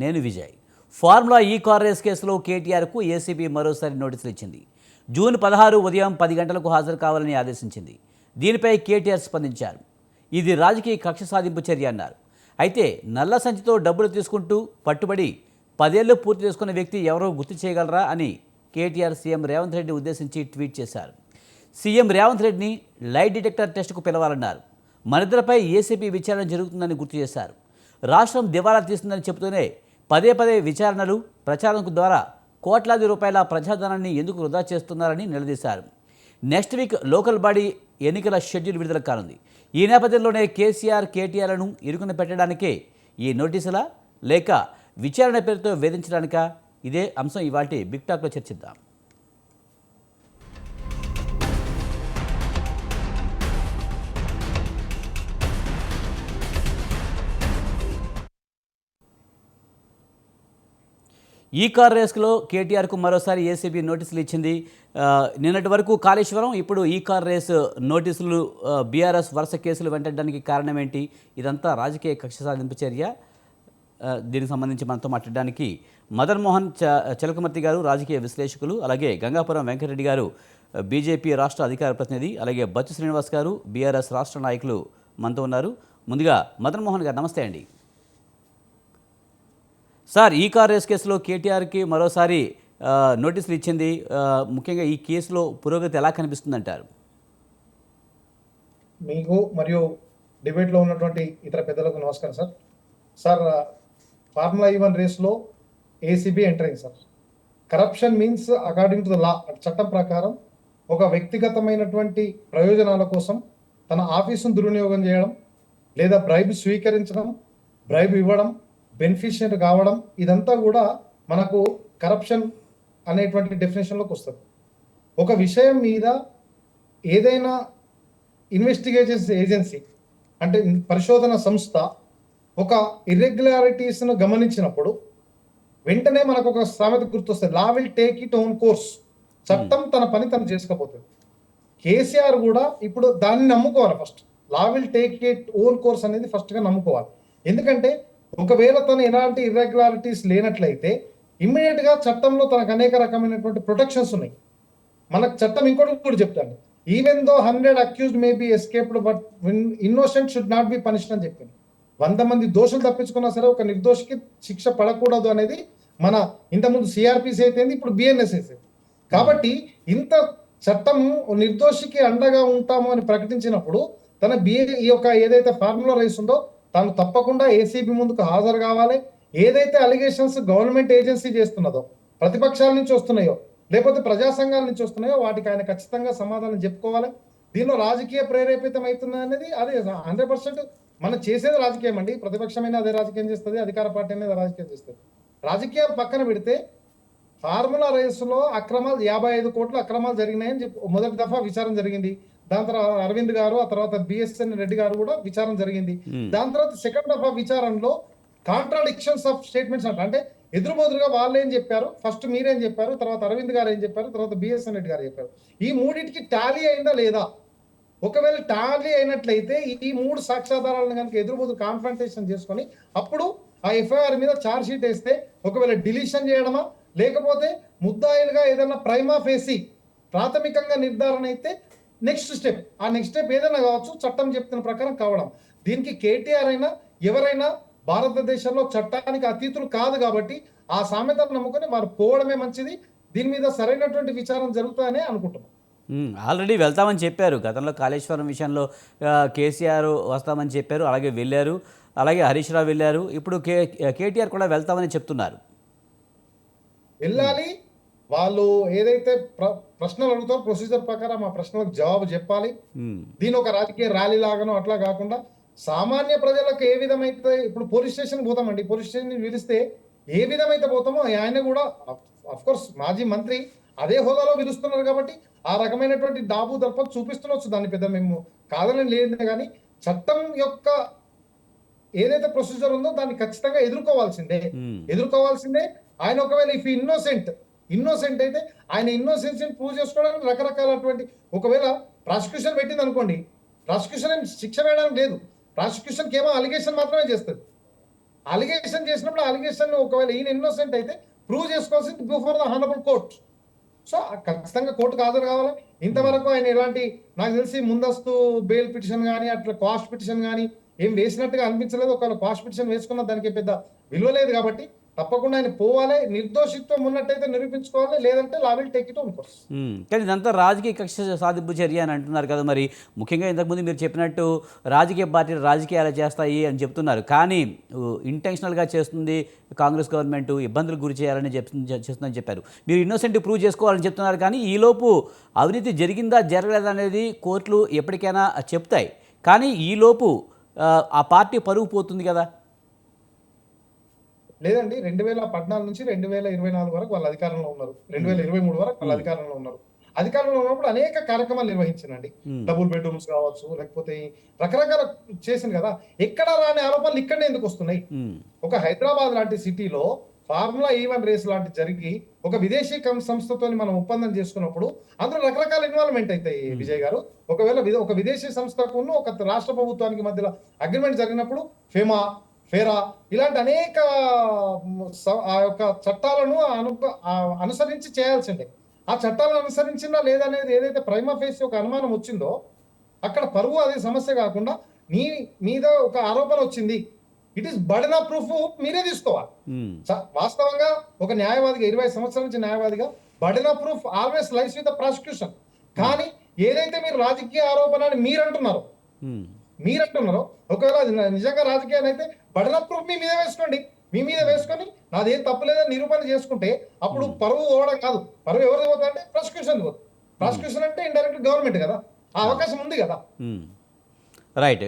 నేను విజయ్. ఫార్ములా ఈ car race కేసులో కేటీఆర్కు ఏసీబీ మరోసారి నోటీసులు ఇచ్చింది. జూన్ 16 ఉదయం 10 గంటలకు హాజరు కావాలని ఆదేశించింది. దీనిపై కేటీఆర్ స్పందించారు. ఇది రాజకీయ కక్ష సాధింపు చర్య అన్నారు. అయితే నల్ల సంచితో డబ్బులు తీసుకుంటూ పట్టుబడి 10 ఏళ్లు పూర్తి చేసుకున్న వ్యక్తి ఎవరో గుర్తు చేయగలరా అని కేటీఆర్ సీఎం రేవంత్ రెడ్డి ఉద్దేశించి ట్వీట్ చేశారు. సీఎం రేవంత్ రెడ్డిని లైట్ డిటెక్టర్ టెస్టుకు పిలవాలన్నారు. మనిద్దరిపై ఏసీబీ విచారణ జరుగుతుందని గుర్తు చేశారు. రాష్ట్రం దివాలా తీస్తుందని చెబుతూనే పదే పదే విచారణలు, ప్రచారం ద్వారా కోట్లాది రూపాయల ప్రజాధనాన్ని ఎందుకు వృధా చేస్తున్నారని నిలదీశారు. నెక్స్ట్ వీక్ లోకల్ బాడీ ఎన్నికల షెడ్యూల్ విడుదల కానుంది. ఈ నేపథ్యంలోనే కేసీఆర్, కేటీఆర్లను ఇరుకున పెట్టడానికే ఈ నోటీసులా లేక విచారణ పేరుతో వేధించడానికా? ఇదే అంశం ఇవాల్టి బిగ్ టాక్లో చర్చిద్దాం. ఈ కార్ రేస్లో కేటీఆర్కు మరోసారి ఏసీబీ నోటీసులు ఇచ్చింది. నిన్నటి వరకు కాళేశ్వరం, ఇప్పుడు ఈ కార్ రేస్ నోటీసులు. బీఆర్ఎస్ వరుస కేసులు వెంటడానికి కారణం ఏంటి? ఇదంతా రాజకీయ కక్ష సాధింపు చర్య. దీనికి సంబంధించి మనతో మాట్లాడడానికి మదన్ మోహన్ చిలకమర్తి గారు, రాజకీయ విశ్లేషకులు, అలాగే గంగాపురం వెంకటరెడ్డి గారు, బీజేపీ రాష్ట్ర అధికార ప్రతినిధి, అలాగే బచ్చు శ్రీనివాస్ గారు, బీఆర్ఎస్ రాష్ట్ర నాయకులు మనతో ఉన్నారు. ముందుగా మదన్ మోహన్ గారు, నమస్తే అండి. సార్, ఈ కార్ రేస్ కేసులో కేటీఆర్కి మరోసారి నోటీసులు ఇచ్చింది. ముఖ్యంగా ఈ కేసులో పురోగతి ఎలా కనిపిస్తుందంటారు? మీకు మరియు డిబేట్లో ఉన్నటువంటి ఇతర పెద్దలకు నమస్కారం సార్. సార్, ఫార్ములా E1 రేస్లో ఏసీబీ ఎంటర్ అయింది sir. Corruption means according to the law, చట్టం ప్రకారం ఒక వ్యక్తిగతమైనటువంటి ప్రయోజనాల కోసం తన ఆఫీసును దుర్వినియోగం చేయడం, లేదా బ్రైబ్ స్వీకరించడం, బ్రైబ్ ఇవ్వడం, బెనిఫిషియరీ కావడం, ఇదంతా కూడా మనకు కరప్షన్ అనేటువంటి డెఫినేషన్లోకి వస్తుంది. ఒక విషయం మీద ఏదైనా ఇన్వెస్టిగేషన్స్ ఏజెన్సీ అంటే పరిశోధన సంస్థ ఒక ఇర్రెగ్యులారిటీస్ను గమనించినప్పుడు వెంటనే మనకు ఒక సామెత గుర్తొస్తుంది, law will take it own course. చట్టం తన పని తను చేసుకోపోతుంది. కేసీఆర్ కూడా ఇప్పుడు దాన్ని నమ్ముకోవాలి. First law will take it own course అనేది ఫస్ట్గా నమ్ముకోవాలి. ఎందుకంటే ఒకవేళ తను ఎలాంటి ఇర్రెగ్యులారిటీస్ లేనట్లయితే ఇమ్మీడియట్గా చట్టంలో తనకు అనేక రకమైనటువంటి ప్రొటెక్షన్స్ ఉన్నాయి. మనకు చట్టం ఇంకోటి కూడా చెప్తాను, even though 100 accused may be escaped but innocent should not be punished అని చెప్పింది. 100 మంది దోషులు తప్పించుకున్నా సరే ఒక నిర్దోషికి శిక్ష పడకూడదు అనేది మన ఇంతకుముందు సిఆర్పిసి అయితే, ఇప్పుడు బిఎన్ఎస్ అయితే. కాబట్టి ఇంత చట్టం నిర్దోషికి అండగా ఉంటాము అని ప్రకటించినప్పుడు తన ఈ యొక్క ఏదైతే ఫార్ములా రేస్ ఉందో తాను తప్పకుండా ఏసీబీ ముందుకు హాజరు కావాలి. ఏదైతే అలిగేషన్స్ గవర్నమెంట్ ఏజెన్సీ చేస్తున్నదో, ప్రతిపక్షాల నుంచి వస్తున్నాయో లేకపోతే ప్రజా సంఘాల నుంచి వస్తున్నాయో వాటికి ఆయన ఖచ్చితంగా సమాధానం చెప్పుకోవాలి. దీనిలో రాజకీయ ప్రేరేపితం అవుతుంది అనేది అది 100% మనం చేసేది రాజకీయం అండి. ప్రతిపక్షమైన అదే రాజకీయం చేస్తుంది, అధికార పార్టీ అనేది రాజకీయం చేస్తుంది. రాజకీయం పక్కన పెడితే ఫార్ములా రేసులో అక్రమాలు 55 కోట్ల అక్రమాలు జరిగినాయని చెప్పి మొదటి దఫా విచారణ జరిగింది. దాని తర్వాత అరవింద్ గారు, ఆ తర్వాత బిఎస్ఎన్ రెడ్డి గారు కూడా విచారణ జరిగింది. దాని తర్వాత సెకండ్ దఫా విచారణలో కాంట్రాడిక్షన్స్ ఆఫ్ స్టేట్మెంట్స్ అంటే ఎదురుబోదురుగా వాళ్ళు ఏం చెప్పారు, ఫస్ట్ మీరేం చెప్పారు, తర్వాత అరవింద్ గారు ఏం చెప్పారు, తర్వాత బిఎస్ఎన్ రెడ్డి గారు చెప్పారు. ఈ మూడింటికి టాలీ అయిందా లేదా? ఒకవేళ టాలీ అయినట్లయితే ఈ 3 సాక్ష్యాధారాలను కనుక ఎదురుబోదు కాన్ఫ్రంటేషన్ చేసుకొని అప్పుడు ఆ ఎఫ్ఐఆర్ మీద ఛార్జ్ షీట్ వేస్తే ఒకవేళ డిలీషన్ చేయడమా, లేకపోతే ముద్దాయిలుగా ఏదైనా ప్రైమా ఫేసి ప్రాథమికంగా నిర్ధారణ అయితే నెక్స్ట్ స్టెప్, ఆ నెక్స్ట్ స్టెప్ ఏదైనా కావచ్చు, చట్టం చెప్తున్న ప్రకారం కావడం. దీనికి కేటీఆర్ అయినా ఎవరైనా భారతదేశంలో చట్టానికి అతీతులు కాదు కాబట్టి ఆ సామెతను నమ్ముకొని వారు పోవడమే మంచిది. దీని మీద సరైనటువంటి విచారణ జరుగుతాయని అనుకుంటున్నాం. ఆల్రెడీ వెళ్తామని చెప్పారు. గతంలో కాళేశ్వరం విషయంలో కేసీఆర్ వస్తామని చెప్పారు, అలాగే వెళ్ళారు, అలాగే హరీష్ రావు వెళ్ళారు. ఇప్పుడు కేటీఆర్ కూడా వెళ్తామని చెప్తున్నారు. వెళ్ళాలి, వాళ్ళు ఏదైతే ప్రశ్నలు అడుగుతారో ప్రొసీజర్ ప్రకారం ఆ ప్రశ్నలకు జవాబు చెప్పాలి. దీని ఒక రాజకీయ ర్యాలీ లాగానో అట్లా కాకుండా సామాన్య ప్రజలకు ఏ విధమైతే, ఇప్పుడు పోలీస్ స్టేషన్ పోతామండి, పోలీస్ స్టేషన్ పిలిస్తే ఏ విధమైతే పోతామో ఆయన కూడా అఫ్కోర్స్ మాజీ మంత్రి అదే హోదాలో పిలుస్తున్నారు కాబట్టి ఆ రకమైనటువంటి డాబు దర్పం చూపిస్తుండొచ్చు. దాన్ని పెద్ద మేము కాదని లేదు, కానీ చట్టం యొక్క ఏదైతే ప్రొసీజర్ ఉందో దాన్ని ఖచ్చితంగా ఎదుర్కోవాల్సిందే. ఆయన ఒకవేళ ఇఫ్ ఇన్నోసెంట్ అయితే ఆయన ఇన్నోసెన్స్ ప్రూవ్ చేసుకోవడానికి రకరకాలటువంటి, ఒకవేళ ప్రాసిక్యూషన్ పెట్టింది అనుకోండి, ప్రాసిక్యూషన్ ఏం శిక్ష వేయడానికి లేదు, ప్రాసిక్యూషన్ కేవలం అలిగేషన్ మాత్రమే చేస్తుంది. అలిగేషన్ చేసినప్పుడు అలిగేషన్ ఒకవేళ ఈయన ఇన్నోసెంట్ అయితే ప్రూవ్ చేసుకోవాల్సింది before the honourable court. So ఖచ్చితంగా కోర్టుకు హాజరు కావాలి. ఇంతవరకు ఆయన ఎలాంటి నాకు తెలిసి ముందస్తు బెయిల్ పిటిషన్ కానీ అట్లా కాస్ట్ పిటిషన్ కానీ ఏం వేసినట్టుగా అనిపించలేదు. ఒకవేళ కాస్ట్ పిటిషన్ వేసుకున్న దానికి పెద్ద విలువ లేదు కాబట్టి తప్పకుండా ఆయన పోవాలి. నిర్దోషిత్వం ఉన్నట్టయితే నిరూపించుకోవాలి, లేదంటే లా will take it on course. కానీ ఇదంతా రాజకీయ కక్ష సాధింపు చర్య అని అంటున్నారు కదా. మరి ముఖ్యంగా ఇంతకుముందు మీరు చెప్పినట్టు రాజకీయ పార్టీలు రాజకీయాలు చేస్తాయి అని చెప్తున్నారు. కానీ ఇంటెన్షనల్గా చేస్తుంది కాంగ్రెస్ గవర్నమెంట్, ఇబ్బందులకు గురి చేయాలని చేస్తుందని చెప్పారు. మీరు ఇన్నోసెంట్ ప్రూవ్ చేసుకోవాలని చెప్తున్నారు. కానీ ఈలోపు అవినీతి జరిగిందా జరగలేదా అనేది కోర్టులు ఎప్పటికైనా చెప్తాయి. కానీ ఈలోపు ఆ పార్టీ పరుగు పోతుంది కదా. లేదండి, 2014 నుంచి 2024 వరకు వాళ్ళ అధికారంలో ఉన్నారు. 2023 వరకు వాళ్ళ అధికారంలో ఉన్నారు. అధికారంలో ఉన్నప్పుడు అనేక కార్యక్రమాలు నిర్వహించినండి. డబుల్ బెడ్రూమ్స్ కావచ్చు, లేకపోతే రకరకాల చేసింది కదా. ఎక్కడ రాని ఆరోపణలు ఇక్కడనే ఎందుకు వస్తున్నాయి? ఒక హైదరాబాద్ లాంటి సిటీలో ఫార్ములా ఈవెన్ రేస్ లాంటి జరిగి ఒక విదేశీ సంస్థతో మనం ఒప్పందం చేసుకున్నప్పుడు అందులో రకరకాల ఇన్వాల్వ్మెంట్ అవుతాయి విజయ్ గారు. ఒకవేళ ఒక విదేశీ సంస్థకు ఒక రాష్ట్ర ప్రభుత్వానికి మధ్యలో అగ్రిమెంట్ జరిగినప్పుడు ఫేరా ఇలాంటి అనేక ఆ యొక్క చట్టాలను అనుసరించి చేయాల్సిందే. ఆ చట్టాలను అనుసరించిందా లేదనేది ఏదైతే ప్రైమా ఫేసి ఒక అనుమానం వచ్చిందో అక్కడ పరువు అది సమస్య కాకుండా నీ మీద ఒక ఆరోపణ వచ్చింది, it is burden of proof మీరే తీసుకోవాలి. వాస్తవంగా ఒక న్యాయవాదిగా 20 సంవత్సరాల నుంచి న్యాయవాదిగా burden of proof always lies with the prosecution. కానీ ఏదైతే మీరు రాజకీయ ఆరోపణ అని మీరంటున్నారో ఒకవేళ అది నిజంగా రాజకీయాలు అయితే బర్డెన్ ఆఫ్ ప్రూఫ్ మీ మీద వేసుకొని నాదేం తప్పు లేదని నిరూపణ చేసుకుంటే అప్పుడు పరువు పోవడం కాదు. పరువు ఎవరిది పోతుంది అంటే ప్రాసిక్యూషన్ పోతుంది. ప్రాసిక్యూషన్ అంటే ఇండైరెక్ట్ గవర్నమెంట్ కదా, ఆ అవకాశం ఉంది కదా. రైట్.